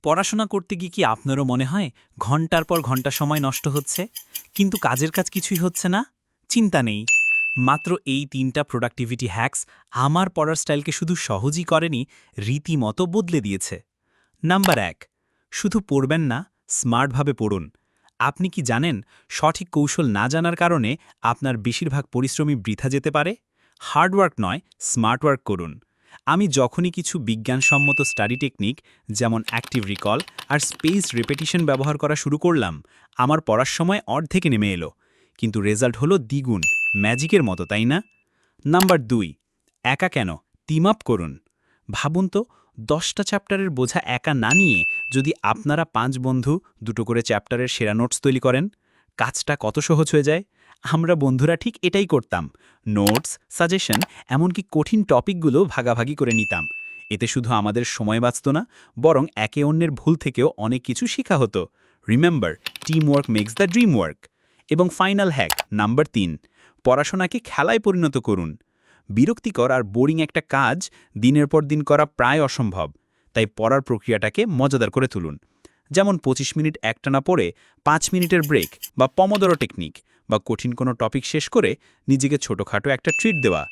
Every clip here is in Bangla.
পড়াশোনা করতে গিয়ে কি আপনারও মনে হয় ঘন্টার পর ঘন্টা সময় নষ্ট হচ্ছে কিন্তু কাজের কাজ কিছুই হচ্ছে না? চিন্তা নেই, মাত্র এই ৩টা প্রোডাক্টিভিটি হ্যাকস আমার পড়ার স্টাইলকে শুধু সহজই করেনি, রীতিমতো বদলে দিয়েছে। নাম্বার ১, শুধু পড়বেন না, স্মার্টভাবে পড়ুন। আপনি কি জানেন সঠিক কৌশল না জানার কারণে আপনার বেশিরভাগ পরিশ্রমই বৃথা যেতে পারে? হার্ডওয়ার্ক নয়, স্মার্ট ওয়ার্ক করুন। আমি যখনই কিছু বিজ্ঞানসম্মত স্টাডি টেকনিক যেমন অ্যাক্টিভ রিকল আর স্পেস রিপিটিশন ব্যবহার করা শুরু করলাম, আমার পড়ার সময় অর্ধেকে নেমে এলো। কিন্তু রেজাল্ট হলো দ্বিগুণ, ম্যাজিকের মতো, তাই না? নাম্বার ২, একা কেন, টিম আপ করুন। ভাবুন তো, ১০টা চ্যাপ্টারের বোঝা একা না নিয়ে যদি আপনারা ৫ বন্ধু ২টো করে চ্যাপ্টারের সেরা নোটস তৈরি করেন, কাজটা কত সহজ হয়ে যায়। আমরা বন্ধুরা ঠিক এটাই করতাম। নোটস, সাজেশন, এমনকি কঠিন টপিকগুলো ভাগাভাগি করে নিতাম। এতে শুধু আমাদের সময় বাঁচত না, বরং একে অন্যের ভুল থেকেও অনেক কিছু শেখা হতো। Remember, team work makes the dream work. এবং ফাইনাল হ্যাক নাম্বার ৩, পড়াশোনাকে খেলায় পরিণত করুন। বিরক্তিকর আর বোরিং একটা কাজ দিনের পর দিন করা প্রায় অসম্ভব, তাই পড়ার প্রক্রিয়াটাকে মজাদার করে তুলুন। যেমন ২৫ মিনিট একটানা পড়ে ৫ মিনিটের ব্রেক, বা পমোদোরো টেকনিক, বা কঠিন কোনো টপিক শেষ করে নিজেকে ছোটোখাটো একটা ট্রিট দেওয়া।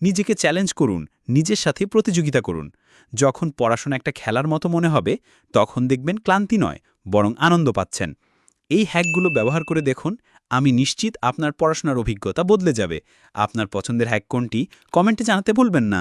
নিজেকে চ্যালেঞ্জ করুন, নিজের সাথে প্রতিযোগিতা করুন। যখন পড়াশোনা একটা খেলার মতো মনে হবে, তখন দেখবেন ক্লান্তি নয়, বরং আনন্দ পাচ্ছেন। এই হ্যাকগুলো ব্যবহার করে দেখুন, আমি নিশ্চিত আপনার পড়াশোনার অভিজ্ঞতা বদলে যাবে। আপনার পছন্দের হ্যাক কোনটি, কমেন্টে জানাতে ভুলবেন না।